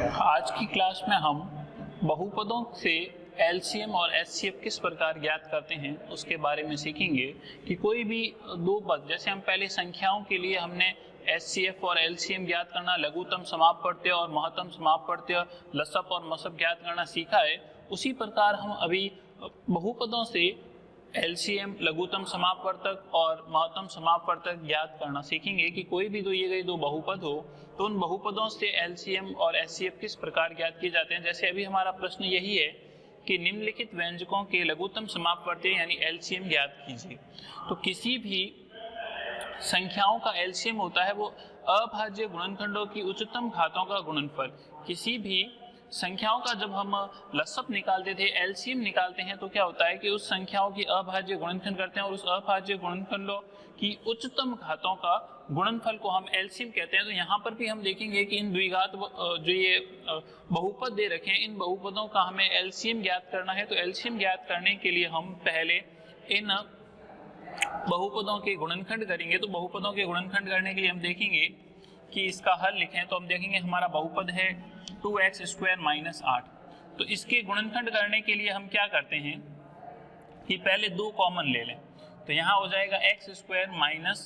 आज की क्लास में हम बहुपदों से एलसीएम और एचसीएफ किस प्रकार ज्ञात करते हैं उसके बारे में सीखेंगे कि कोई भी दो पद, जैसे हम पहले संख्याओं के लिए हमने एचसीएफ और एलसीएम ज्ञात करना, लघुत्तम समापवर्त्य और महत्तम समापवर्त्य, लसप और मसप ज्ञात करना सीखा है, उसी प्रकार हम अभी बहुपदों से एलसीएम, लघुत्तम समापवर्तक और महत्तम समापवर्तक ज्ञात करना सीखेंगे कि कोई भी दिए गए दो बहुपद हो तो उन बहुपदों से एलसीएम और एचसीएफ किस प्रकार ज्ञात किए जाते हैं। जैसे अभी हमारा प्रश्न यही है कि निम्नलिखित व्यंजकों के लघुत्तम समापवर्त्य यानी एलसीएम ज्ञात कीजिए। तो किसी भी संख्याओं का एलसीएम होता है वो अभाज्य गुणनखंडों की उच्चतम घातों का गुणनफल। किसी भी संख्याओं का जब हम लसप निकालते थे, एलसीएम निकालते हैं, तो क्या होता है कि उस संख्याओं की अभाज्य गुणनखंड करते हैं और उस अभाज्य गुणनखंडों की उच्चतम घातों का गुणनफल को हम एलसीएम कहते हैं। तो यहाँ पर भी हम देखेंगे कि इन द्विघात जो ये बहुपद दे रखे हैं, इन बहुपदों का हमें एलसीएम ज्ञात करना है। तो एलसीएम ज्ञात करने के लिए हम पहले इन बहुपदों के गुणनखंड करेंगे। तो बहुपदों के गुणनखंड करने के लिए हम देखेंगे कि इसका हल लिखें तो हम देखेंगे हमारा बहुपद है 2x स्क्वायर माइनस 8। तो इसके गुणनखंड करने के लिए हम क्या करते हैं कि पहले दो कॉमन ले लें। तो यहाँ हो जाएगा x स्क्वायर माइनस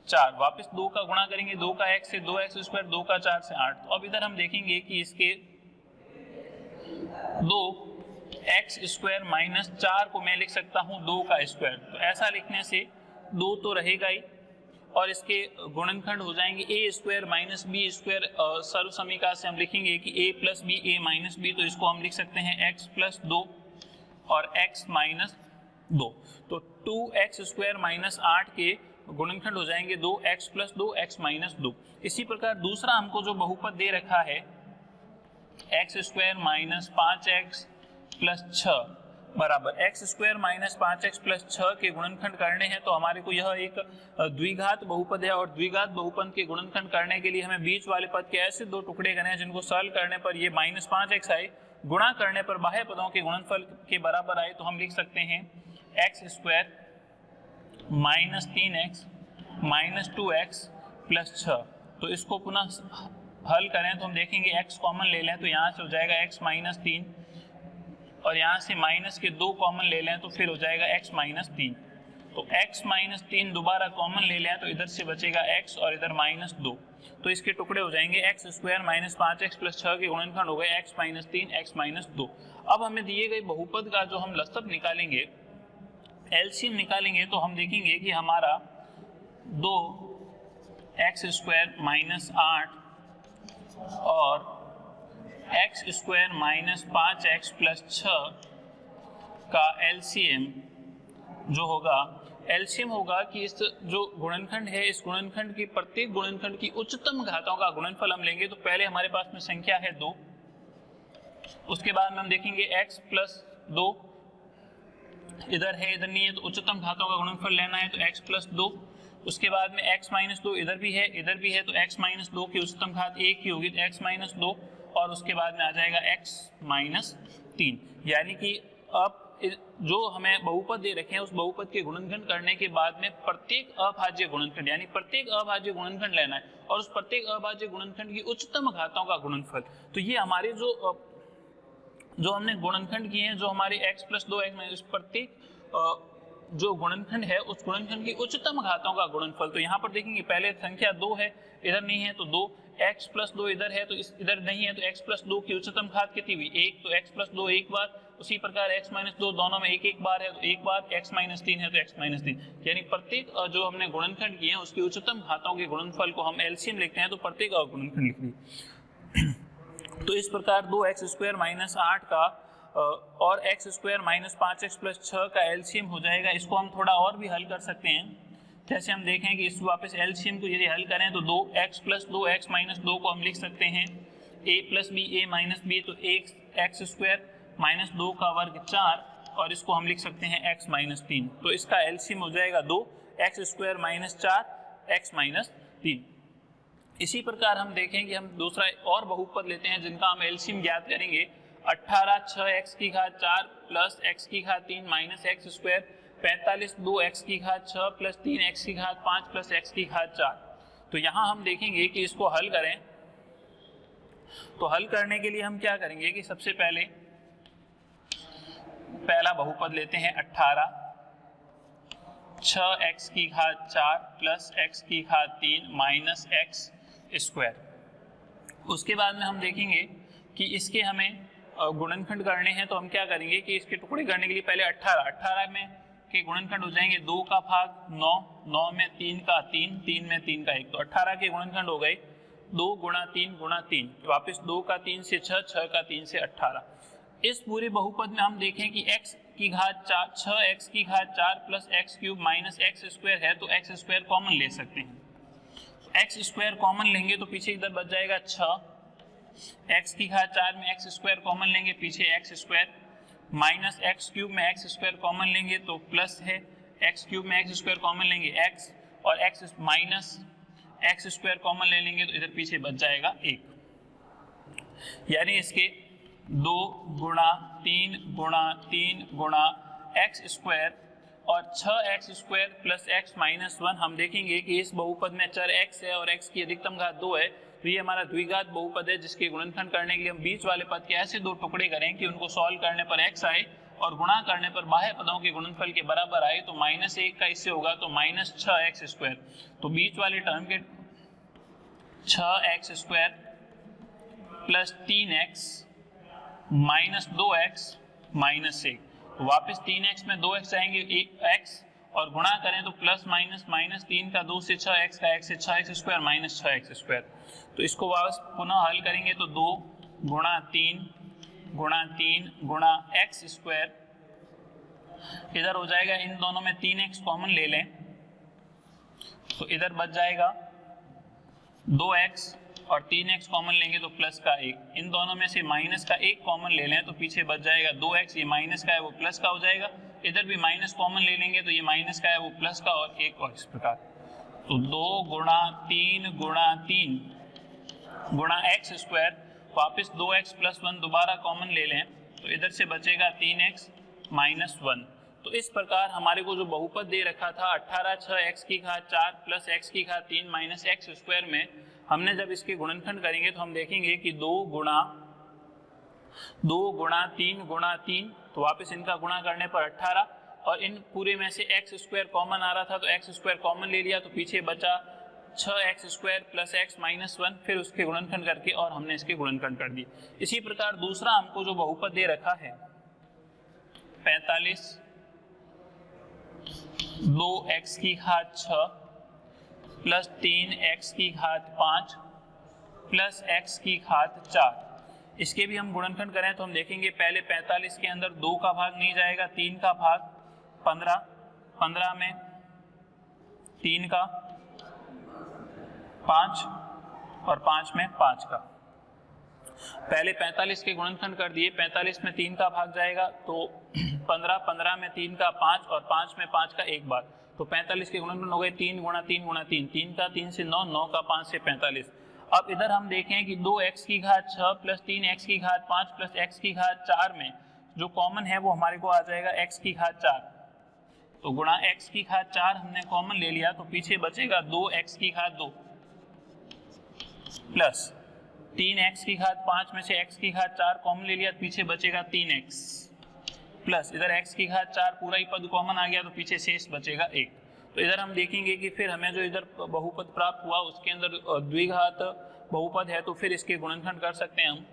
4, वापस 2 का गुणा करेंगे, 2 का x से 2x स्क्वायर, 2 का 4 से 8। तो अब इधर हम देखेंगे कि इसके 2x स्क्वायर माइनस 4 को मैं लिख सकता हूँ 2 का स्क्वायर। तो ऐसा लिखने से 2 तो रहेगा ही और इसके गुणनखंड हो जाएंगे a square minus B square. सर्व समीकरण से हम लिखेंगे कि a plus B a minus B, तो इसको हम लिख सकते हैं x प्लस 2 और x माइनस 2। तो 2x स्क्वायर माइनस 8 के गुणनखंड हो जाएंगे 2x प्लस 2 x माइनस 2। इसी प्रकार दूसरा हमको जो बहुपद दे रखा है x square minus 5x plus 6 बराबर x square minus 5x plus 6 के गुणनखंड करने हैं। तो हमारे को यह एक द्विघात बहुपद है और द्विघात बहुपद के गुणनखंड करने के लिए हमें बीच वाले पद के ऐसे दो टुकड़े करने हैं जिनको सरल करने पर ये माइनस 5x आए, गुणा करने पर बाह्य पदों के गुणनफल के बराबर आए। तो हम लिख सकते हैं x square minus 3x minus 2x plus 6। तो इसको पुनः हल करें तो हम देखेंगे x कॉमन ले लें तो यहाँ से हो जाएगा x माइनस 3 और यहाँ से माइनस के 2 कॉमन ले लें तो फिर हो जाएगा x माइनस 3। तो x माइनस 3 दोबारा कॉमन ले लें तो इधर से बचेगा x और इधर माइनस 2। तो इसके टुकड़े हो जाएंगे x square minus 5x plus 6 के गुणनखंड हो गए x माइनस 3 x माइनस 2। अब हमें दिए गए बहुपद का जो हम लसप निकालेंगे, एलसीएम निकालेंगे, तो हम देखेंगे कि हमारा 2x स्क्वायर माइनस 8 और x square minus 5x plus 6 का एलसीएम जो होगा, एलसीएम होगा कि इस जो गुणनखंड है, इस गुणनखंड की प्रत्येक गुणनखंड की उच्चतम घातों का गुणनफल हम लेंगे। तो पहले हमारे पास में संख्या है 2, उसके बाद में हम देखेंगे x प्लस 2 इधर है, इधर नहीं है, तो उच्चतम घातों का गुणनफल लेना है तो x प्लस 2। उसके बाद में x माइनस 2 इधर भी है, इधर भी है, तो x माइनस 2 की उच्चतम घात 1 ही होगी, तो x माइनस 2 और उसके बाद में आ जाएगा x माइनस 3। यानी कि अब जो हमें बहुपद दे रखे हैं उस बहुपद के गुणनखंड करने के बाद में प्रत्येक अभाज्य गुणनखंड यानी प्रत्येक अभाज्य गुणनखंड लेना है और उस प्रत्येक अभाज्य गुणनखंड की उच्चतम घातों का गुणनफल। तो ये हमारे जो हमने गुणनखंड किए हैं, जो हमारे x प्लस 2x माइनस प्रत्येक जो गुणनखंड है उस गुणनखंड की उच्चतम घातों का गुणनफल। तो यहाँ पर देखेंगे पहले संख्या 2 है, इधर नहीं है, तो 2 x प्लस 2 इधर है, तो इधर नहीं है, तो x प्लस 2 की उच्चतम घात कितनी हुई 1, तो x प्लस 2 एक बार, उसी प्रकार x माइनस 2 दोनों में एक एक बार है, तो एक बार, x माइनस 3 है तो x माइनस 3। यानी प्रत्येक जो हमने गुणनखंड किए हैं उसकी उच्चतम घातों के गुणनफल को हम एलसीएम लिखते हैं, तो प्रत्येक गुणनखंड लिख लीजिए। तो इस प्रकार 2x स्क्वायर माइनस 8 का और x square minus 5x plus 6 का एलसीएम हो जाएगा। इसको हम थोड़ा और भी हल कर सकते हैं। जैसे हम देखें कि इस वापस एलसीएम को यदि हल करें तो 2x प्लस 2x माइनस 2 को हम लिख सकते हैं a plus B a minus B, तो x स्क्वायर माइनस 2 का वर्ग 4 और इसको हम लिख सकते हैं x माइनस 3। तो इसका एलसीएम हो जाएगा 2x square minus 4 x minus 3। इसी प्रकार हम देखें कि हम दूसरा और बहुपद लेते हैं जिनका हम एलसीएम ज्ञात करेंगे। 18 6x की घात 4 प्लस x की घात 3 माइनस x स्क्वायर, 45 2x की घात 6 प्लस 3x की घात 5 प्लस x की घात 4। तो यहाँ हम देखेंगे कि इसको हल करें तो हल करने के लिए हम क्या करेंगे कि सबसे पहले पहला बहुपद लेते हैं 18, 6x की घात 4 प्लस x की घात 3 माइनस एक्स स्क्वायर। उसके बाद में हम देखेंगे कि इसके हमें गुणनखंड करने हैं, तो हम क्या करेंगे कि इसके टुकड़े करने के लिए पहले 18 में के गुणनखंड हो जाएंगे 2 का भाग 9, 9 में 3 का 3, 3 में 3 का 1, तो 18 के गुणनखंड हो गए 2 गुणा 3 गुणा 3, वापस 2 का 3 से 6, 6 का 3 से 18। इस पूरे बहुपद में हम देखें कि x की घात 4, 6x की घात 4 plus x cube minus x square है, तो एक्स स्क्वायर कॉमन ले सकते हैं। एक्स स्क्वायर कॉमन लेंगे तो पीछे इधर बच जाएगा 6, x की घात 4 में एक्स स्क्वायर कॉमन लेंगे पीछे x square, minus x cube में एक्स स्क्वायर कॉमन लेंगे तो प्लस है, एक्स क्यूब में एक्स स्क्वायर कॉमन लेंगे x, और x minus x square common ले लेंगे तो इधर पीछे बच जाएगा 1। यानी इसके 2 गुणा 3 गुणा 3 गुणा एक्स स्क्वायर और 6x square plus x minus 1। हम देखेंगे कि इस बहुपद में चर x है और x की अधिकतम घात 2 है, तो ये हमारा द्विघात बहुपद है, जिसके गुणनखंड करने के लिए हम बीच वाले पद के ऐसे 2 टुकड़े करें कि उनको सॉल्व करने पर x आए और गुणा करने पर बाह्य पदों के गुणनफल के बराबर आए। तो -1 का इससे होगा तो माइनस 6x स्क्वायर, तो बीच वाले टर्म के 6x square plus 3x minus 2x minus 1, वापस 3x में 2x जाएंगे x और गुणा करें तो प्लस माइनस माइनस 3 का 2 से 6x का 1 से 6x square minus 6x square. तो इसको वापस पुनः हल करेंगे तो 2 गुणा 3 गुणा 3 गुणा एक्स स्क्वायर, इधर हो जाएगा, इन दोनों में 3x कॉमन ले लें तो इधर बच जाएगा 2x और 3x कॉमन लेंगे तो प्लस का 1, इन दोनों में से माइनस का 1 कॉमन ले लें तो पीछे बच जाएगा 2x, ये माइनस का है वो प्लस का हो जाएगा, इधर भी माइनस कॉमन ले लेंगे तो ये माइनस का है वो प्लस का और 1, और इस प्रकार। तो 2 गुणा 3 गुणा 3 गुणा एक्स स्क्वायर, वापस 2x प्लस 1 दोबारा कॉमन ले लें तो इधर से बचेगा 3x माइनस 1। तो इस प्रकार हमारे को जो बहुपद दे रखा था 18 6x की घात 4 प्लस x की घात 3 माइनस एक्स स्क्वायर में हमने जब इसके गुणनखंड करेंगे तो हम देखेंगे कि 2 गुणा 3 गुणा 3, तो वापस इनका गुणा करने पर 18, और इन पूरे में से एक्स स्क्वायर कॉमन आ रहा था तो एक्स स्क्वायर कॉमन ले लिया तो पीछे बचा 6x square plus x minus 1, फिर उसके गुणनखंड करके और हमने इसके गुणनखंड कर दिए। इसी प्रकार दूसरा हमको जो बहुपद दे रखा है 45 2x की घात 6 प्लस 3x की घात 5 प्लस x की घात 4, इसके भी हम गुणनखंड करें तो हम देखेंगे पहले 45 के अंदर 2 का भाग नहीं जाएगा, 3 का भाग 15, 15 में 3 का 5 और 5 में 5 का। पहले 45 के गुणनखंड कर दिए, 45 में 3 का भाग जाएगा तो 15, 15 में 3 का 5 और 5 में 5 का एक बार, तो 45 के गुणनखंड हो गए 3 गुणा 3 गुणा 3, 3 का 3 से 9, 9 का 5 से 45। अब इधर हम देखें कि 2x की घात 6 प्लस 3x की घात 5 प्लस x की घात 4 में जो कॉमन है वो हमारे को आ जाएगा x की घात 4, तो गुणा x की घात 4 हमने कॉमन ले लिया तो पीछे बचेगा 2x की घात 2 प्लस 3x की घात 5 में से x की घात 4 कॉमन ले लिया, पीछे बचेगा 3x प्लस इधर x की घात 4 पूरा ही पद कॉमन आ गया तो पीछे शेष बचेगा 1। तो इधर हम देखेंगे कि फिर हमें जो इधर बहुपद प्राप्त हुआ उसके अंदर द्विघात बहुपद है, तो फिर इसके गुणनखंड कर सकते हैं हम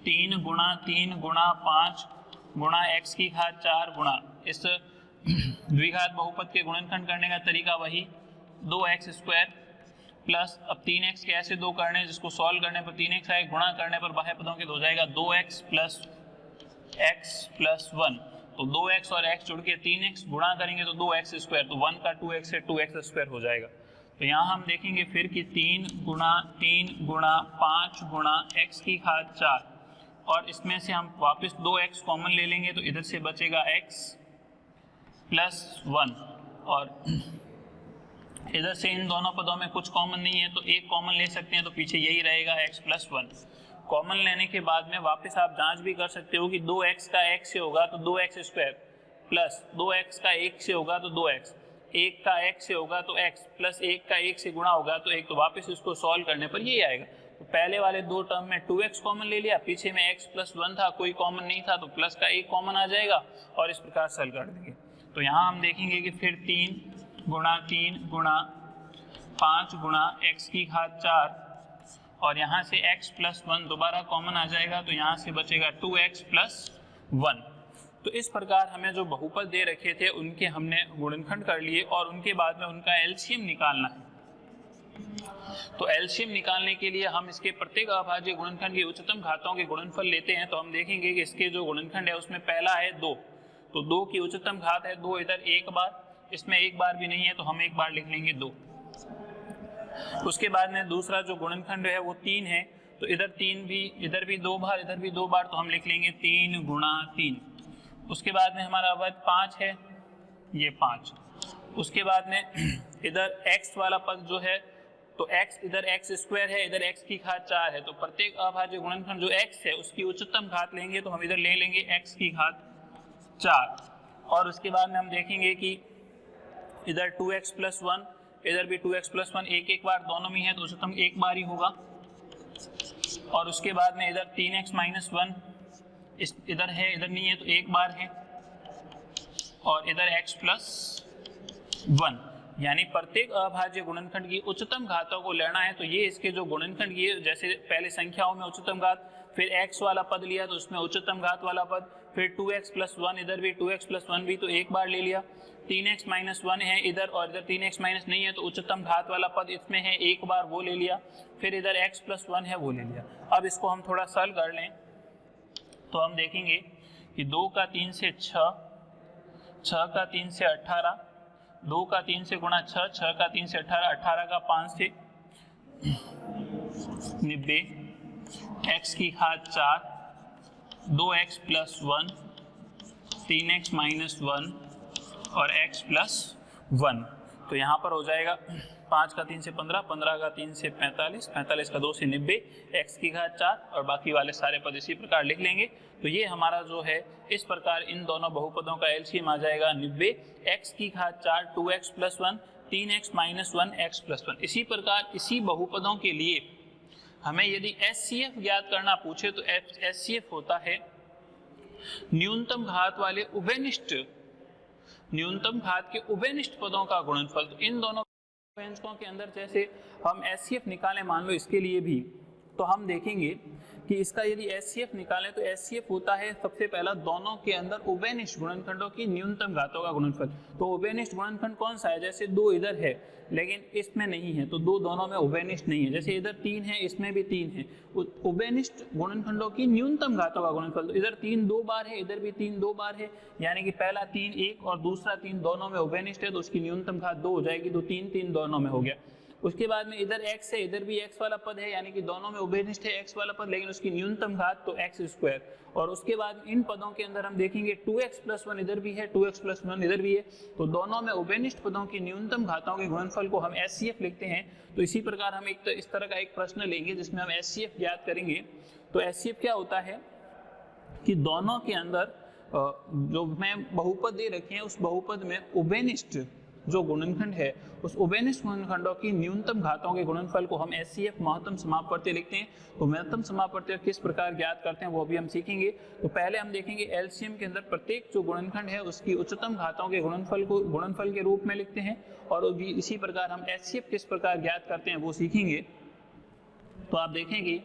3 गुणा 5 गुणा x की घात 4 गुणा, इस द्विघात बहुपद के गुणनखंड करने का तरीका वही 2x स्क्वायर प्लस, अब 3x के ऐसे 2 करने जिसको सॉल्व करने पर 3x आए, गुणा करने पर बाह्य पदों के हो जाएगा 2x प्लस x प्लस 1, तो 2x और x जुड़ के 3x, गुणा करेंगे तो 2x स्क्वायर, तो 1 का 2x से 2x स्क्वायर हो जाएगा। तो यहाँ हम देखेंगे फिर कि 3 गुणा 5 गुणा x की घात 4, और इसमें से हम वापस 2x कॉमन ले लेंगे तो इधर से बचेगा x प्लस 1, और इधर से इन दोनों पदों में कुछ कॉमन नहीं है तो एक कॉमन ले सकते हैं, तो पीछे यही रहेगा x प्लस 1। कॉमन लेने के बाद में वापस आप जांच भी कर सकते हो कि 2x का x से होगा तो 2x स्क्वायर प्लस 2x का 1 से होगा तो 2x, 1 का x से होगा तो x प्लस 1 का 1 से गुणा होगा तो 1, तो वापस इसको सॉल्व करने पर यही आएगा। तो पहले वाले दो टर्म में 2x कॉमन ले लिया, पीछे में x प्लस 1 था, कोई कॉमन नहीं था तो प्लस का 1 कॉमन आ जाएगा और इस प्रकार सॉल्व कर देंगे। तो यहाँ हम देखेंगे कि फिर 3 गुणा 3 गुणा 5 गुणा x की घात 4 और यहाँ से x प्लस 1 दोबारा कॉमन आ जाएगा, तो यहाँ से बचेगा 2x प्लस 1। तो इस प्रकार हमें जो बहुपद दे रखे थे उनके हमने गुणनखंड कर लिए और उनके बाद में उनका एलसीएम निकालना है। तो एलसीएम निकालने के लिए हम इसके प्रत्येक अभाज्य गुणनखंड की उच्चतम घातों के गुणनफल लेते हैं। तो हम देखेंगे कि इसके जो गुणनखंड है उसमें पहला है 2, तो 2 की उच्चतम घात है 2, इधर एक बार, इसमें एक बार भी नहीं है तो हम एक बार लिख लेंगे 2। उसके बाद में दूसरा जो गुणनखंड है वो 3 है, तो इधर 3 भी, इधर भी 2 बार, इधर भी 2 बार, तो हम लिख लेंगे 3 गुणा 3। उसके बाद में हमारा अवध 5 है, ये 5। उसके बाद में इधर x वाला पद जो है तो x इधर x स्क्वायर है, इधर x की घात 4 है, तो प्रत्येक अभाज्य गुणनखंड जो x है उसकी उच्चतम घात लेंगे, तो हम इधर ले लेंगे x की घात 4। और उसके बाद में हम देखेंगे कि इधर 2x प्लस 1, इधर भी 2x प्लस 1, एक बार दोनों में है तो उच्चतम एक बार ही होगा। और उसके बाद में इधर 3x माइनस 1, इस इधर है, इधर नहीं है तो एक बार है, और इधर x प्लस 1, यानी प्रत्येक अभाज्य गुणनखंड की उच्चतम घातों को लेना है। तो ये इसके जो गुणनखंड, ये जैसे पहले संख्याओं में उच्चतम घात, फिर x वाला पद लिया तो उसमें उच्चतम घात वाला पद, फिर 2x प्लस 1, इधर भी 2x प्लस 1 भी तो एक बार ले लिया, 3x माइनस 1 है इधर और इधर 3x माइनस नहीं है तो उच्चतम घात वाला पद इसमें है, एक बार वो ले लिया, फिर इधर x प्लस 1 है वो ले लिया। अब इसको हम थोड़ा सॉल्व कर लें तो हम देखेंगे कि 2 का 3 से 6, 6 का 3 से 18, 2 का 3 से गुणा 6, 6 का 3 से 18, 18 का 5 से 90, x की घात 4, 2x प्लस 1, 3x माइनस 1 और x प्लस 1। तो यहाँ पर हो जाएगा 5 का 3 से 15, 15 का 3 से 45, 45 का 2 से 90, x की घात 4 और बाकी वाले सारे पद इसी प्रकार लिख लेंगे। तो ये हमारा जो है इस प्रकार इन दोनों बहुपदों का एलसीएम आ जाएगा 90, x की घात 4, 2x plus 1, 3x minus 1, x plus 1। इसी प्रकार इसी बहुपदों के लिए हमें यदि एचसीएफ ज्ञात करना पूछे तो एचसीएफ होता है न्यूनतम घात वाले उभयनिष्ठ, न्यूनतम घात के उभयनिष्ठ पदों का गुणनफल। तो इन दोनों व्यंजकों के अंदर जैसे हम एचसीएफ निकालें, मान लो इसके लिए भी, तो हम देखेंगे कि इसका यदि एचसीएफ निकालें तो एचसीएफ होता है सबसे पहला दोनों के अंदर उभयनिष्ठ गुणनखंडों की न्यूनतम घातों का गुणनफल। तो उभयनिष्ठ गुणनखंड कौन सा है, जैसे 2 इधर है लेकिन इसमें नहीं है तो 2 दोनों में उभयनिष्ठ नहीं है, जैसे इधर 3 है इसमें भी 3 है, उभयनिष्ठ गुणनखंडों की न्यूनतम घातों का गुणनफल। तो इधर 3 2 बार है, इधर भी 3 2 बार है, यानी कि पहला 3 1 और दूसरा 3 दोनों में उभयनिष्ठ है तो उसकी न्यूनतम घात 2 हो जाएगी, तो 3 3 दोनों में हो गया। उसके बाद में इधर x है, इधर भी x वाला पद है, यानी कि दोनों में उभयनिष्ठ है x वाला पद, लेकिन उसकी न्यूनतम घात तो x स्क्वायर। और उसके बाद इन पदों के अंदर हम देखेंगे 2x प्लस 1 इधर भी है, 2x प्लस 1 इधर भी है, तो दोनों में उभयनिष्ठ पदों की न्यूनतम घातों के गुणनफल को हम एचसीएफ लिखते हैं। तो इसी प्रकार हम एक इस तरह का एक प्रश्न लेंगे जिसमें हम एचसीएफ ज्ञात करेंगे। तो एचसीएफ क्या होता है कि दोनों के अंदर जो मैं बहुपद दे रखे हैं उस बहुपद में उभयनिष्ठ जो गुणनखंड है उस उभयनिष्ठ गुणनखंडों की न्यूनतम घातों के गुणनफल को हम एचसीएफ महत्तम समापवर्ती लिखते हैं। तो महत्तम समापवर्ती किस प्रकार ज्ञात करते हैं वो भी हम सीखेंगे। तो पहले हम देखेंगे एलसीएम के अंदर प्रत्येक जो गुणनखंड है उसकी उच्चतम घातों के गुणनफल को गुणनफल के रूप में लिखते हैं, और भी इसी प्रकार हम एचसीएफ किस प्रकार ज्ञात करते हैं वो सीखेंगे। तो आप देखेंगे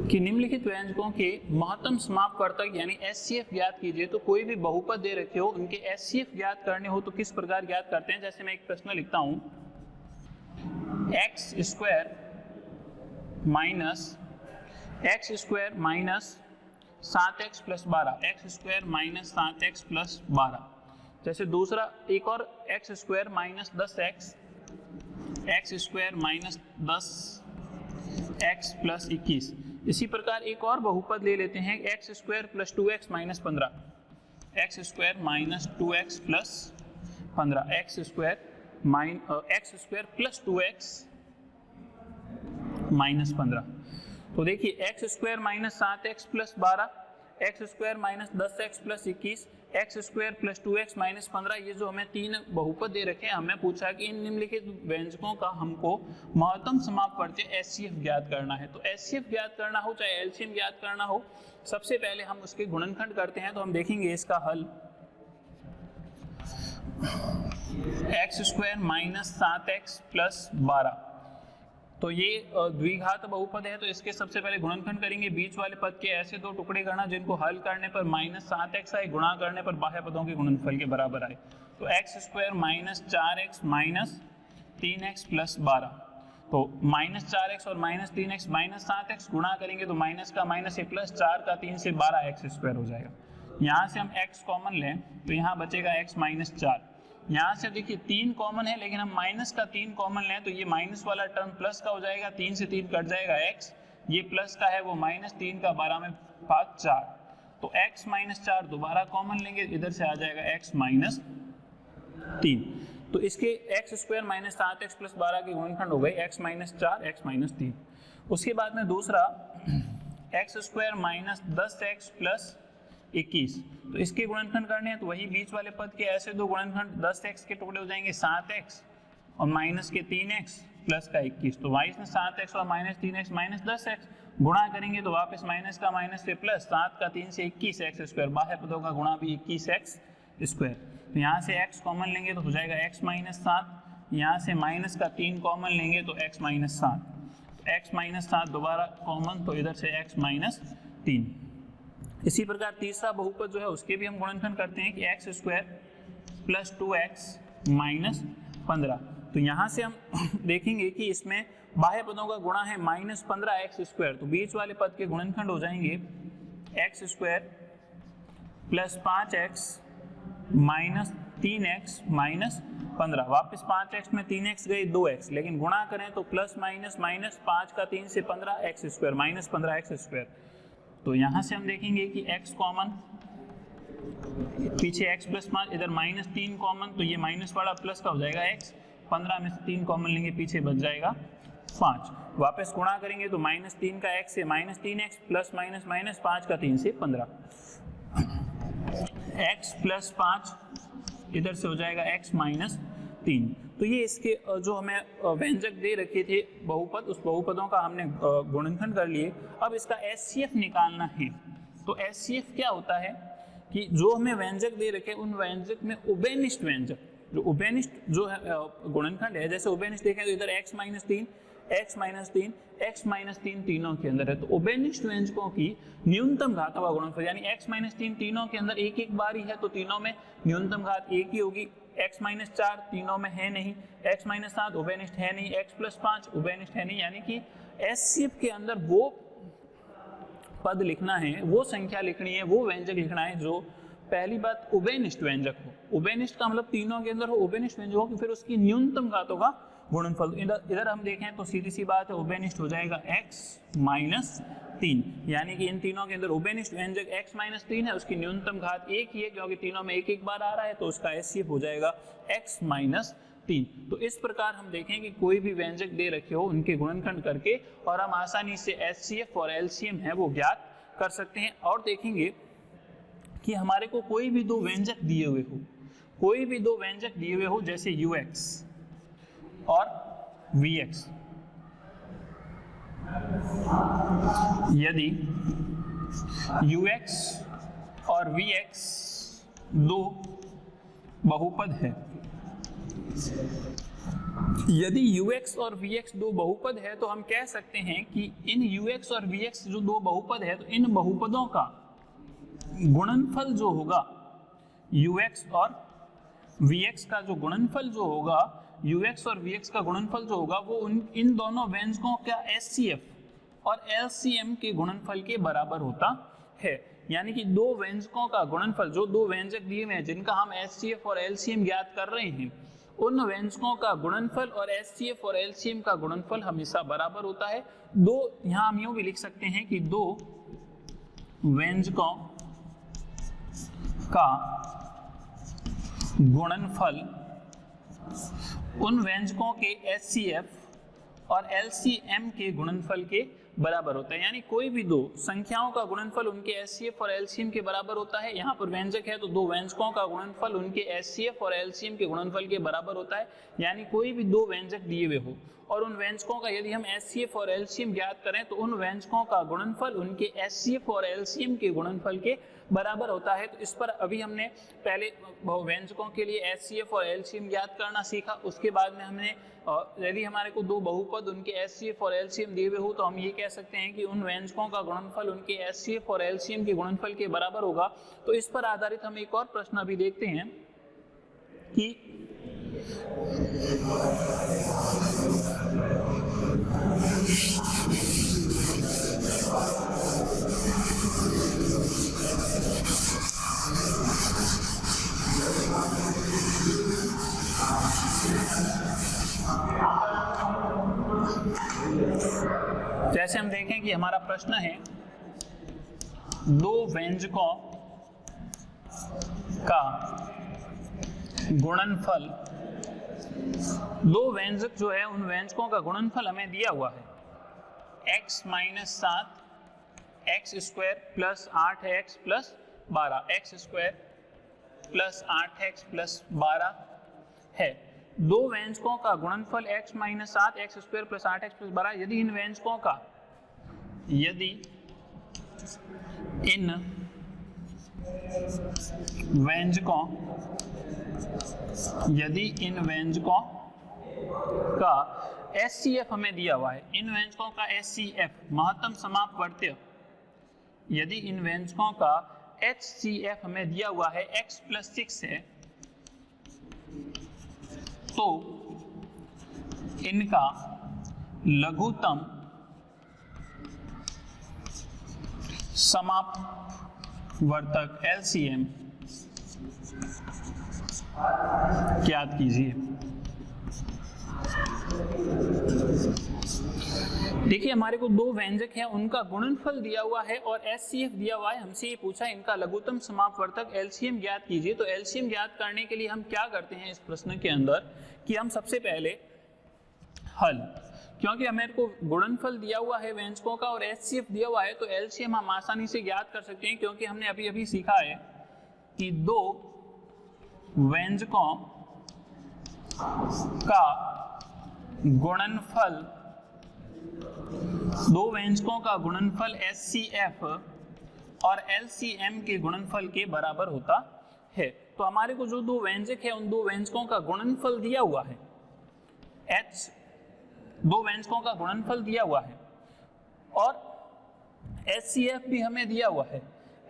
कि निम्नलिखित व्यंजकों के महत्तम समापवर्तक यानी एचसीएफ ज्ञात कीजिए। तो कोई भी बहुपद दे रखे हो उनके एचसीएफ ज्ञात करने हो तो किस प्रकार ज्ञात करते हैं। जैसे मैं एक प्रश्न लिखता हूं, x square minus 7x plus 12, x square minus 7x plus 12। जैसे दूसरा एक और x square minus 10x, x square minus 10x plus 21। इसी प्रकार एक और बहुपद ले लेते हैं, x square plus 2x minus 15, x square minus 2x plus 15, x square plus 2x minus 15। तो देखिए x square minus 7x plus 12, x square minus 10x plus 21, x square plus 2x minus 15, ये जो हमें तीन बहुपद दे रखे हैं, हमें पूछा कि इन निम्नलिखित व्यंजकों का हमको महत्तम समापवर्ती एचसीएफ ज्ञात करना है। तो एचसीएफ ज्ञात करना हो चाहे एलसीएम ज्ञात करना हो, सबसे पहले हम उसके गुणनखंड करते हैं। तो हम देखेंगे इसका हल, x square minus 7x plus 12, तो ये द्विघात बहुपद है, तो इसके सबसे पहले गुणनखंड करेंगे। बीच वाले पद के ऐसे दो टुकड़े करना जिनको हल करने पर माइनस 7x आए, गुणा करने पर बाह्य पदों के गुणनफल के बराबर आए। तो x square minus 4x minus 3x plus 12, तो माइनस 4x और माइनस 3x माइनस 7x गुणा करेंगे तो माइनस का माइनस है प्लस 4 का 3 से 12x स्क्वायर हो जाएगा। यहाँ से हम x कॉमन लें तो यहाँ बचेगा x माइनस 4। यहाँ से देखिए 3 कॉमन है, लेकिन हम माइनस का 3 कॉमन लें तो ये माइनस वाला टर्म प्लस का हो जाएगा, 3 से 3 कट जाएगा x, ये प्लस का है वो माइनस 3 का 12 में भाग 4, तो x माइनस 4 दोबारा कॉमन लेंगे, इधर से आ जाएगा x माइनस 3। तो इसके x square minus 7x plus 12 के गुणनखंड हो गए x माइनस 4, x माइनस 3। उसके बाद में दूसरा x square minus 10x plus 21, तो इसके गुणनखंड करने हैं, तो वही बीच वाले पद के ऐसे दो गुणनखंड, 10x के टुकड़े हो जाएंगे 7x और माइनस के 3x प्लस का 21, तो माइनस 7x और माइनस 3x माइनस 10x गुणा करेंगे तो वापस माइनस का माइनस से प्लस, 7 का 3 से 21x स्क्वायर, बाह्य पदों का गुणा भी 21x स्क्वायर। तो यहाँ से x कॉमन लेंगे तो हो जाएगा x माइनस 7, यहाँ से माइनस का 3 कॉमन लेंगे तो x माइनस 7, x माइनस 7 दोबारा कॉमन, तो इधर से x माइनस 3। इसी प्रकार तीसरा बहुपद जो है उसके भी हम गुणनखंड करते हैं कि x square plus 2x minus 15, तो यहाँ से हम देखेंगे कि इसमें बाह्य पदों का गुणा है माइनस 15x स्क्वायर, तो बीच वाले पद के गुणनखंड हो जाएंगे x square plus 5x minus 3x minus 15, वापस 5x में 3x गए 2x, लेकिन गुणा करें तो प्लस माइनस माइनस 5 का 3 से 15x square minus 15x square. तो यहाँ से हम देखेंगे कि x कॉमन, पीछे x प्लस 5, इधर माइनस 3 कॉमन, तो ये माइनस वाला प्लस का हो जाएगा x, 15 में से 3 कॉमन लेंगे पीछे बच जाएगा 5, वापस गुणा करेंगे तो माइनस 3 का x से minus 3x plus minus minus 5 का 3 से 15, x प्लस 5 इधर से हो जाएगा x माइनस 3। तो ये इसके जो हमें व्यंजक दे रखे थे बहुपद, उस बहुपदों का हमने गुणनखंड कर लिए। अब इसका एचसीएफ निकालना है। तो एचसीएफ क्या होता है कि जो हमें व्यंजक दे रखे उन व्यंजक में उभयनिष्ठ व्यंजक, जो उभयनिष्ठ जो है गुणनखंड है, जैसे उभयनिष्ठ देखें तो इधर x minus 3, x minus 3, x minus 3 तीनों के अंदर है, तो उभयनिष्ठ व्यंजकों की न्यूनतम घात का गुणनफल यानी x माइनस 3 तीनों के अंदर एक एक बार ही है, तो तीनों में न्यूनतम घात एक ही होगी। x माइनस 4 तीनों में है नहीं, x माइनस 7 उभयनिष्ठ है नहीं, x प्लस 5 उभयनिष्ठ है नहीं, यानी कि एचसीएफ के अंदर वो पद लिखना है, वो संख्या लिखनी है, वो व्यंजक लिखना है जो पहली बात उभयनिष्ठ व्यंजक हो। उभयनिष्ठ का मतलब तीनों के अंदर हो, उभयनिष्ठ व्यंजक हो कि फिर उसकी न्यूनतम घातों का गुणनफल। इधर हम देखें तो सीधी सी बात है, उभयनिष्ठ हो जाएगा x माइनस 3, यानी कि इन तीनों के अंदर उभयनिष्ठ व्यंजक x माइनस 3 है, उसकी न्यूनतम घात एक ही है क्योंकि तीनों में एक एक बार आ रहा है, तो उसका एचसीएफ हो जाएगा x माइनस 3। तो इस प्रकार हम देखें कि कोई भी व्यंजक दे रखे हो उनके गुणनखंड करके और हम आसानी से एचसीएफ और एलसीएम है वो ज्ञात कर सकते हैं। और देखेंगे कि हमारे को कोई भी दो व्यंजक दिए हुए हो, कोई भी दो व्यंजक दिए हुए हो जैसे ux और vx, यदि ux और vx दो बहुपद है, यदि ux और vx दो बहुपद है तो हम कह सकते हैं कि इन ux और vx जो दो बहुपद है तो इन बहुपदों का गुणनफल जो होगा ux और vx का जो गुणनफल जो होगा, ux और vx का गुणनफल जो होगा वो इन दोनों व्यंजकों का एचसीएफ और एलसीएम के गुणनफल के बराबर होता है। यानी कि दो व्यंजकों का गुणनफल, जो दो व्यंजक दिए हुए हैं जिनका हम एचसीएफ और एलसीएम ज्ञात कर रहे हैं, उन व्यंजकों का गुणनफल और एचसीएफ और एलसीएम का गुणनफल हमेशा बराबर होता है। दो, यहां हम यूं भी लिख सकते हैं कि दो व्यंजकों का गुणनफल उन व्यंजकों के एचसीएफ और एलसीएम के गुणनफल के बराबर होता है। यानी कोई भी दो संख्याओं का गुणनफल उनके एचसीएफ और एलसीएम के बराबर होता है। यहाँ पर व्यंजक है तो दो व्यंजकों का गुणनफल उनके एचसीएफ और एलसीएम के गुणनफल के बराबर होता है। यानी कोई भी दो व्यंजक दिए हुए हो और उन व्यंजकों का यदि हम एचसीएफ और एलसीएम ज्ञात करें तो उन व्यंजकों का गुणनफल उनके एचसीएफ और एलसीएम के गुणनफल के बराबर होता है। तो इस पर अभी हमने पहले व्यंजकों के लिए एचसीएफ और एलसीएम ज्ञात करना सीखा। उसके बाद में हमने यदि हमारे को दो बहुपद उनके एचसीएफ और एलसीएम दिए हुए हो तो हम ये कह सकते हैं कि उन व्यंजकों का गुणनफल उनके एचसीएफ और एलसीएम के गुणनफल के बराबर होगा। तो इस पर आधारित हम एक और प्रश्न अभी देखते हैं कि जैसे हम देखें कि हमारा प्रश्न है दो व्यंजकों का गुणनफल, दो व्यंजक जो है उन व्यंजकों का गुणनफल हमें दिया हुआ है x minus 7 x square plus 8 है x plus 12, x square plus 8 x plus 12 है। दो व्यंजकों का गुणनफल x minus 7 x square plus 8 x plus 12। यदि इन व्यंजकों का एचसीएफ हमें दिया हुआ है, इन व्यंजकों का एचसीएफ महत्तम समापवर्त्य, यदि इन व्यंजकों का एचसीएफ हमें दिया हुआ है x प्लस 6 है तो इनका लघुत्तम समापवर्तक एलसीएम ज्ञात कीजिए। देखिए हमारे को दो व्यंजक हैं, उनका गुणनफल दिया हुआ है और एचसीएफ दिया हुआ है। हमसे ये पूछा इनका लघुत्तम समापवर्तक एलसीएम ज्ञात कीजिए। तो एलसीएम ज्ञात करने के लिए हम क्या करते हैं इस प्रश्न के अंदर कि हम सबसे पहले हल, क्योंकि हमें को गुणनफल दिया हुआ है व्यंजकों का और एचसीएफ दिया हुआ है तो एलसीएम हम आसानी से ज्ञात कर सकते हैं, क्योंकि हमने अभी अभी सीखा है कि दो व्यंजकों का गुणनफल, दो व्यंजकों का गुणनफल एचसीएफ और एलसीएम के गुणनफल के बराबर होता है। तो हमारे को जो दो व्यंजक है उन दो व्यंजकों का गुणनफल दिया हुआ है, दो व्यंजकों का गुणनफल दिया हुआ है और एचसीएफ भी हमें दिया हुआ है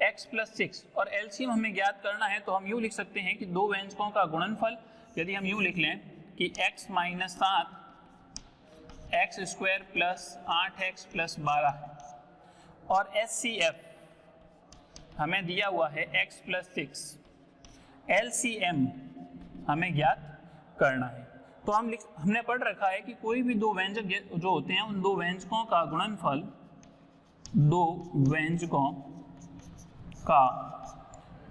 x प्लस 6 और एलसीएम हमें ज्ञात करना है। तो हम यूं लिख सकते हैं कि दो व्यंजकों का गुणनफल, यदि हम यूं लिख लें कि x minus 7 x square plus 8 x plus 12 है और एचसीएफ हमें दिया हुआ है x प्लस 6, एलसीएम हमें ज्ञात करना है। तो हमने पढ़ रखा है कि कोई भी दो व्यंजक जो होते हैं उन दो व्यंजकों का गुणनफल, दो व्यंजकों का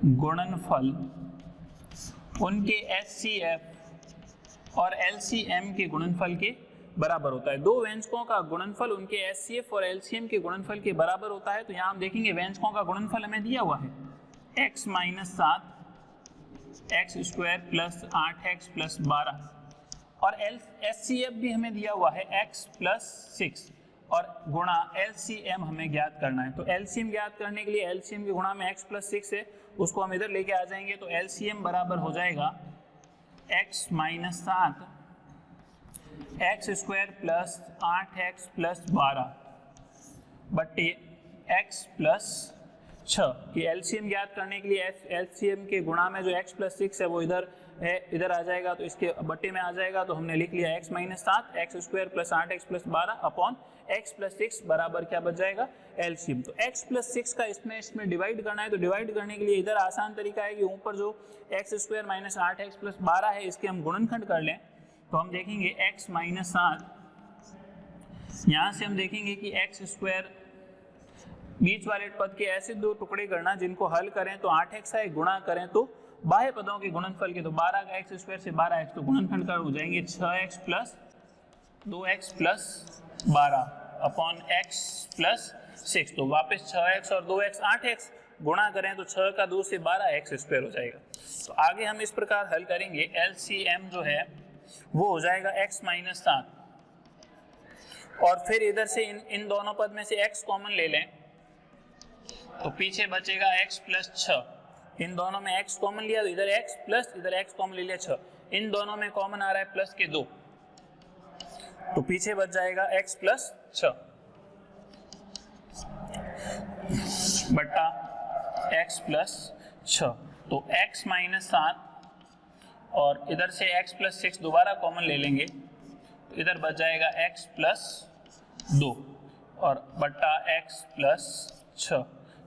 गुणनफल उनके एचसीएफ और एलसीएम के गुणनफल के बराबर होता है। दो व्यंजकों का गुणनफल उनके एचसीएफ और एलसीएम के गुणनफल के बराबर होता है। तो यहाँ हम देखेंगे व्यंजकों का गुणनफल हमें दिया हुआ है x minus 7 x square plus 8 x plus 12 और एचसीएफ भी हमें दिया हुआ है x प्लस 6 और गुणा एलसीएम हमें ज्ञात करना है। तो एलसीएम ज्ञात करने के लिए एलसीएम के गुणा में x प्लस 6 है, उसको हम इधर लेके आ जाएंगे। तो एलसीएम बराबर हो जाएगा x minus 7 x square plus 8 x plus 12 बटे x प्लस 6 की एलसीएम ज्ञात करने के लिए एलसीएम के गुणा में जो x प्लस 6 है वो इधर है इधर आ जाएगा तो इसके बट्टे में आ जाएगा, तो हमने लिख लिया x minus 7 x square plus 8x plus 12 upon x plus 6 बराबर क्या बच जाएगा एलसीएम। तो x प्लस 6 का इसमें डिवाइड करना है, तो डिवाइड करने के लिए इधर आसान तरीका है कि ऊपर जो x square minus 8x plus 12 है इसके हम गुणनखंड कर लें। तो हम देखेंगे x माइनस 7, यहाँ से हम देखेंगे कि एक्स स्क्वायर बीच वाले पद के ऐसे दो टुकड़े करना जिनको हल करें तो 8x है, गुणा करें तो बाह्य पदों के गुणनफल के, तो 12 का एक्स स्क्वायर से 12x तो गुणनखंड कर हो जाएंगे 6x plus 2x plus 12 upon x plus 6, तो वापस 6x और 2x 8x गुणा करें तो 6 का 2 से 12 x स्क्वायर हो जाएगा। तो आगे हम इस प्रकार हल करेंगे, LCM जो है वो हो जाएगा x माइनस 7 और फिर इधर से इन दोनों पद में से x कॉमन ले लें तो पीछे बचेगा x प्लस 6, इन दोनों में x कॉमन लिया तो इधर x प्लस इधर x कॉमन ले लिया 6, इन दोनों में कॉमन आ रहा है प्लस के 2, तो पीछे बच जाएगा x प्लस 6 बट्टा x प्लस 6, तो x माइनस 7 और इधर से x प्लस 6 दोबारा कॉमन ले लेंगे तो इधर बच जाएगा x प्लस 2 और बट्टा x प्लस 6,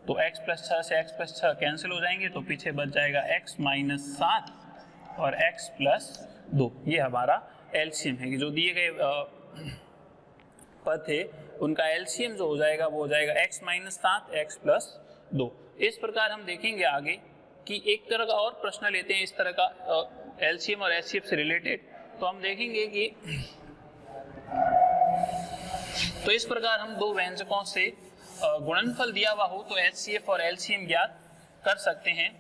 तो x प्लस 6 से x प्लस 6 कैंसिल हो जाएंगे तो पीछे बच जाएगा x माइनस 7 और x प्लस 2। ये हमारा एलसीएम है कि जो दिए गए पद थे उनका एलसीएम जो हो जाएगा वो हो जाएगा x माइनस 7 x प्लस 2। इस प्रकार हम देखेंगे आगे कि एक तरह का और प्रश्न लेते हैं इस तरह का एलसीएम और एचसीएफ से रिलेटेड। तो हम देखेंगे कि तो इस प्रकार हम दो व्यंजकों से गुणनफल दिया हुआ हो तो एचसीएफ और एलसीएम ज्ञात कर सकते हैं।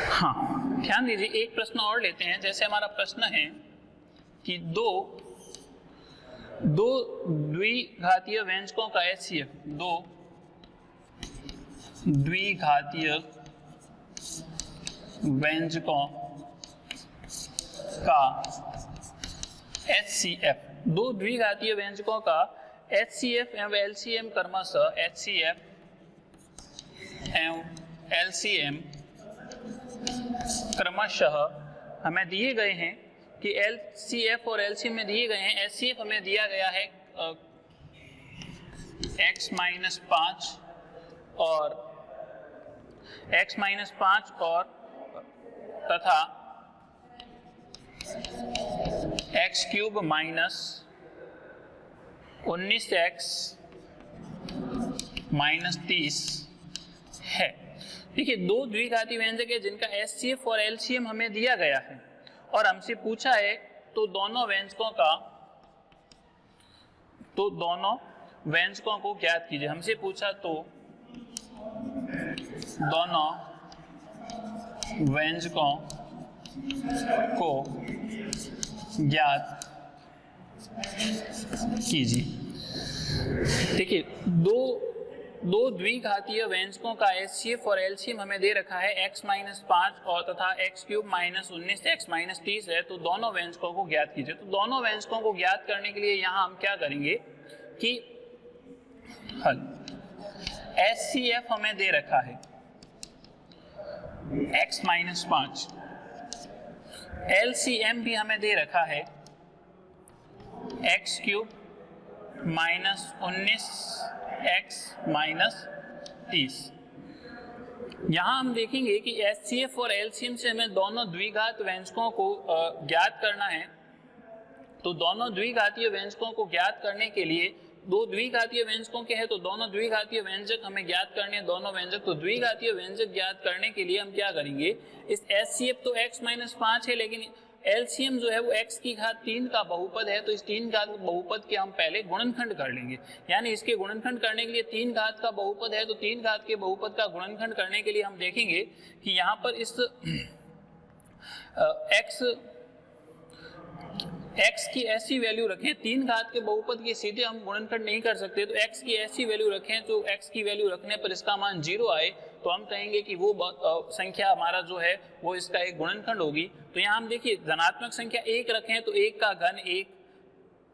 हाँ, ध्यान दीजिए, एक प्रश्न और लेते हैं। जैसे हमारा प्रश्न है कि दो द्विघातीय व्यंजकों का एचसीएफ, दो द्विघातीय व्यंजकों का एचसीएफ, दो द्विघातीय व्यंजकों का एचसीएफ एवं एलसीएम क्रमशः एचसीएफ एवं एलसीएम क्रमशः हमें दिए गए हैं कि एलसीएफ और एलसीएम में दिए गए हैं। एचसीएफ हमें दिया गया है x माइनस 5 और x माइनस 5 और तथा x cube minus 19x minus 30 है। देखिए, दो द्विघाती व्यंजक है जिनका एचसीएफ और एलसीएम हमें दिया गया है और हमसे पूछा है तो दोनों व्यंजकों को ज्ञात कीजिए। हमसे पूछा तो दोनों व्यंजकों को ज्ञात कीजिए। देखिए, दो द्विघातीय व्यंजकों का एचसीएफ और एलसीएम हमें दे रखा है x माइनस 5 और तथा x cube minus 19x minus 30 है। तो दोनों व्यंजकों को ज्ञात कीजिए। तो दोनों व्यंजकों को ज्ञात करने के लिए यहाँ हम क्या करेंगे कि हल एचसीएफ हमें दे रखा है x माइनस 5, एलसीएम भी हमें दे रखा है x cube minus 19x minus 30। यहाँ हम देखेंगे कि एचसीएफ और एलसीएम से हमें दोनों द्विघात व्यंजकों को ज्ञात करना है। तो दोनों द्विघातीय व्यंजकों को ज्ञात करने के लिए, दो द्विघातीय व्यंजकों के हैं तो दोनों द्विघातीय व्यंजक हमें ज्ञात करने हैं, दोनों व्यंजक। तो द्विघातीय व्यंजक ज्ञात करने के लिए हम क्या करेंगे, इस एचसीएफ तो x माइनस 5 है लेकिन एलसीएम जो है वो x की घात 3 का बहुपद है। तो इस 3 घात बहुपद के हम पहले गुणनखंड कर लेंगे। यानी इसके गुणनखंड करने के लिए 3 घात का बहुपद है तो 3 घात के बहुपद का गुणनखंड करने के लिए हम देखेंगे कि यहाँ पर इस x की ऐसी वैल्यू रखें, 3 घात के बहुपद की सीधे हम गुणनखंड नहीं कर सकते, तो x की ऐसी वैल्यू रखें तो x की वैल्यू रखने पर इसका मान 0 आए तो हम कहेंगे कि वो संख्या हमारा जो है वो इसका एक गुणनखंड होगी। तो तो यहाँ हम देखिए धनात्मक संख्या 1 रखें तो 1 का घन 1,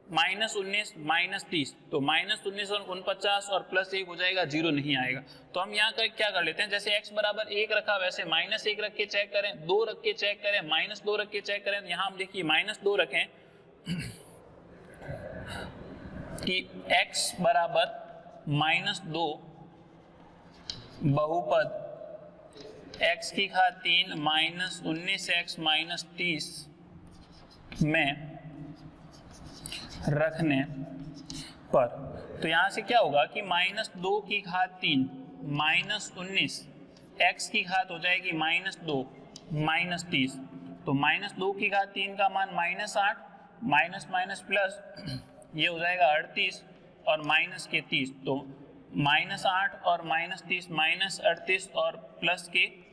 -19 -30, तो -19 और 49 और +1 हो जाएगा 0 नहीं आएगा। तो हम यहाँ क्या कर लेते हैं, जैसे x बराबर 1 रखा वैसे -1 रख के चेक करें, 2 रख के चेक करें, -2 रख के चेक करें। यहाँ हम देखिए -2 रखें कि x बराबर -2 बहुपद x की घात 3 -19x -30 में रखने पर, तो यहां से क्या होगा कि -2 की घात 3 -19 x की घात हो जाएगी -2 -30, तो -2 की घात 3 का मान -8, माइनस माइनस प्लस ये हो जाएगा 38 और माइनस के 30, तो -8 और -30 -38 और प्लस के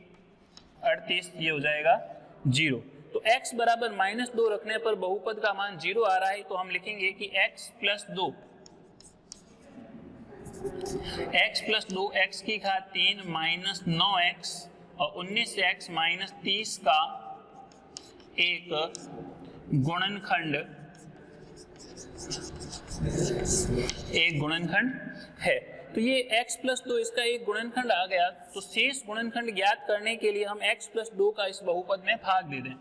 38 ये हो जाएगा 0। तो x बराबर -2 रखने पर बहुपद का मान 0 आ रहा है, तो हम लिखेंगे कि x प्लस 2 x की घात 3 -9x और 19x -30 का एक गुणनखंड है। तो ये x प्लस 2 इसका एक गुणनखंड आ गया, तो शेष गुणनखंड ज्ञात करने के लिए हम x प्लस 2 का इस बहुपद में भाग दे दें।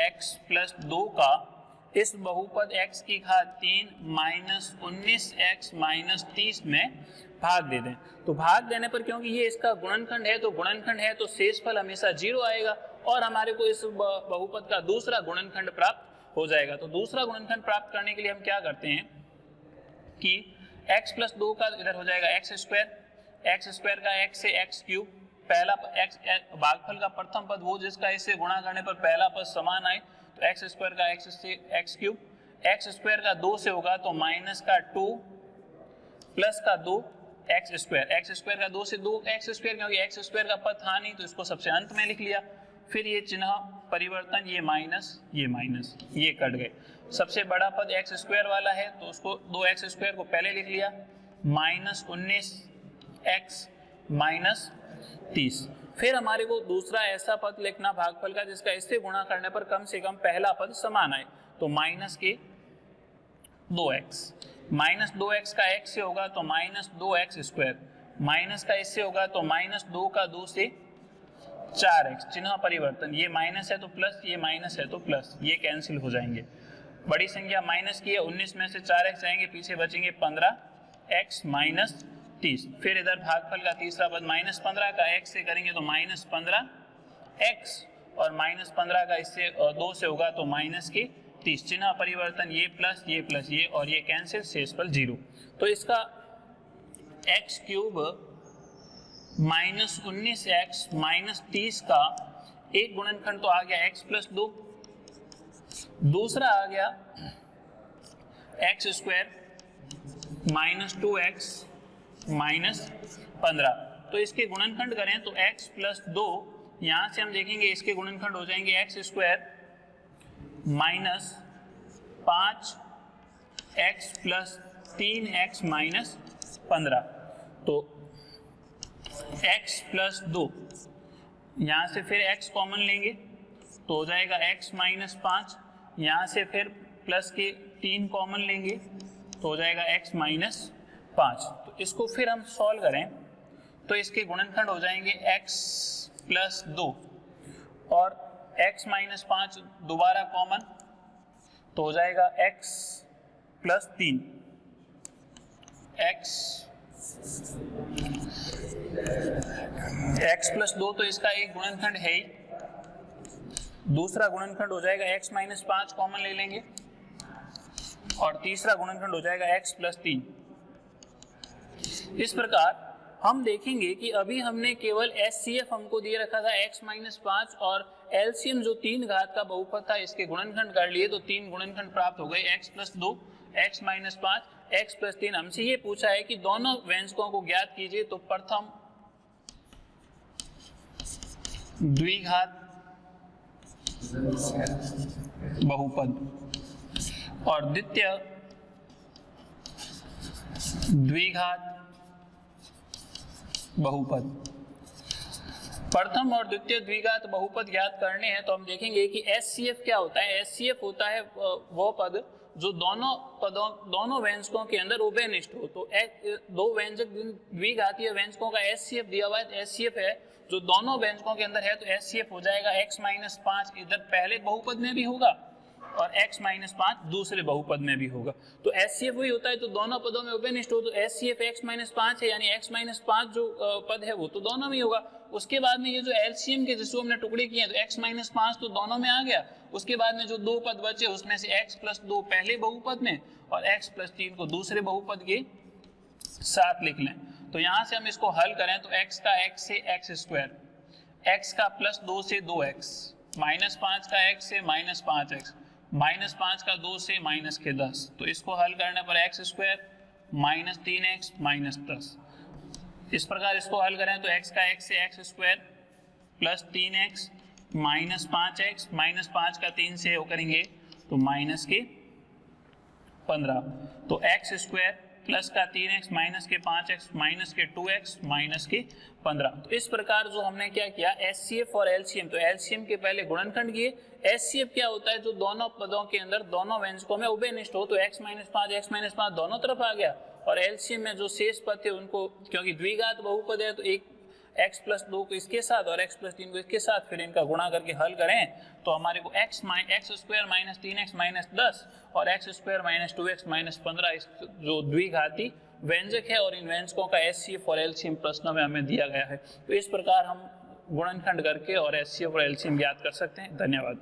x प्लस 2 का इस बहुपद x की घात 3 -19x -30 में भाग दे दें। तो भाग देने पर क्योंकि ये इसका गुणनखंड है, तो गुणनखंड है तो शेषफल हमेशा 0 आएगा और हमारे को इस बहुपद का दूसरा गुणनखंड प्राप्त हो जाएगा। तो दूसरा गुणनखंड प्राप्त करने के लिए हम क्या करते हैं कि x प्लस 2 का इधर हो जाएगा x स्क्वायर का x से x क्यूब, पहला x भागफल का प्रथम पद वो जिसका इससे गुणा करने पर पहला पद समान आए, तो x स्क्वायर का x से x क्यूब, x स्क्वायर का 2 से होगा तो माइनस का 2 प्लस का 2 x स्क्वायर का 2 से 2 x स्क्वायर, क्योंकि x स्क्वायर का पद था नहीं तो इसको सबसे अंत में लिख लिया। फिर ये चिन्ह परिवर्तन, ये माइनस ये कट गए। सबसे बड़ा पद x स्क्वायर वाला है तो उसको 2x स्क्वायर को पहले लिख लिया, -19x -30। फिर हमारे को दूसरा ऐसा पद लिखना भागफल का जिसका इससे गुणा करने पर कम से कम पहला पद समान आए, तो माइनस के 2x, -2x का x से होगा तो -2x स्क्वायर, माइनस का इससे होगा तो -2 का 2 से 4x, चिन्ह परिवर्तन, ये माइनस है तो प्लस, ये माइनस है तो प्लस, ये कैंसिल हो जाएंगे। बड़ी संख्या माइनस की है, 19 में से 4x जाएंगे, पीछे बचेंगे 15x -30। फिर इधर भागफल का तीसरा पद -15 का x से करेंगे तो -15x और -15 का इससे 2 से होगा तो माइनस के 30, चिन्ह परिवर्तन, ये प्लस ये और ये कैंसिल, शेषफल 0। तो इसका x क्यूब -19x -30 का एक गुणनखंड तो आ गया x प्लस 2, दूसरा आ गया x स्क्वायर -2x -15। तो इसके गुणनखंड करें तो x प्लस 2, यहां से हम देखेंगे इसके गुणनखंड हो जाएंगे x square -5x plus 3x -15। तो x प्लस 2, यहां से फिर x कॉमन लेंगे तो हो जाएगा x -5, यहां से फिर प्लस के 3 कॉमन लेंगे तो हो जाएगा x -5। तो इसको फिर हम सॉल्व करें तो इसके गुणनखंड हो जाएंगे x प्लस 2 और x -5 दोबारा कॉमन तो हो जाएगा x प्लस 3, x प्लस 2 तो इसका एक गुणनखंड है ही, दूसरा गुणनखंड हो जाएगा x -5 कॉमन ले लेंगे और तीसरा गुणनखंड हो जाएगा x प्लस 3। इस प्रकार हम देखेंगे कि अभी हमने केवल SCF हमको दिए रखा था x -5 और LCM जो 3 घात का बहुपद था इसके गुणनखंड कर लिए, तो 3 गुणनखंड प्राप्त हो गए, x plus 2 x -5 x plus 3। हमसे ये पूछा है कि दोनों व्यंजकों को ज्ञात कीजिए, तो प्रथम द्विघात बहुपद और द्वितीय द्विघात बहुपद। प्रथम और द्वितीय द्विघात बहुपद ज्ञात करने हैं तो हम देखेंगे कि एचसीएफ क्या होता है। एचसीएफ होता है वो पद जो दोनों व्यंजकों के अंदर उभयनिष्ठ हो। तो दो व्यंजक द्विघातीय व्यंजकों का एचसीएफ दिया हुआ है, एचसीएफ है जो दोनों व्यंजकों के अंदर है, तो एचसीएफ हो जाएगा x-5 इधर पहले बहुपद में भी होगा और x-5 दूसरे बहुपद में भी होगा। तो एचसीएफ वही होता है तो दोनों पदों में उभयनिष्ठ हो, तो एचसीएफ x-5 है, यानी x-5 जो पद है वो तो दोनों में ही होगा। उसके बाद में ये जो एलसीएम के जिसको हमने टुकड़े किए तो x-5 तो दोनों में आ गया। उसके बाद में जो दो पद बचे उसमें से x+2 पहले बहुपद में और x+3 को दूसरे बहुपद के साथ लिख लें। तो यहाँ से हम इसको हल करें तो x का x से x², x का +2 से 2x, -5 का x से -5x, -5 का 2 से -10। तो इसको हल करने पर x² -3x -10। इस प्रकार इसको हल करें तो x का x से x² +3x -5x, -5 का 3 से वो करेंगे तो -15। तो x² प्लस का 3x माइनस के 5x माइनस के 2x माइनस के 15। तो इस प्रकार जो हमने क्या किया एचसीएफ और एलसीएम, तो एलसीएम के पहले गुणनखंड किए। एचसीएफ क्या होता है जो दोनों पदों के अंदर दोनों व्यंजकों में उभयनिष्ठ हो, तो x-5 दोनों तरफ आ गया। और एलसीएम में जो शेष पद थे उनको, क्योंकि द्विघात बहुपद है तो एक x+2 को इसके साथ और x+3 को इसके साथ फिर इनका गुणा करके हल करें तो हमारे को x² -3x -10 और x² -2x -15 जो द्विघाती व्यंजक है और इन व्यंजकों का एचसीएफ और एलसीएम प्रश्नों में हमें दिया गया है। तो इस प्रकार हम गुणनखंड करके और एचसीएफ और एलसीएम ज्ञात कर सकते हैं। धन्यवाद।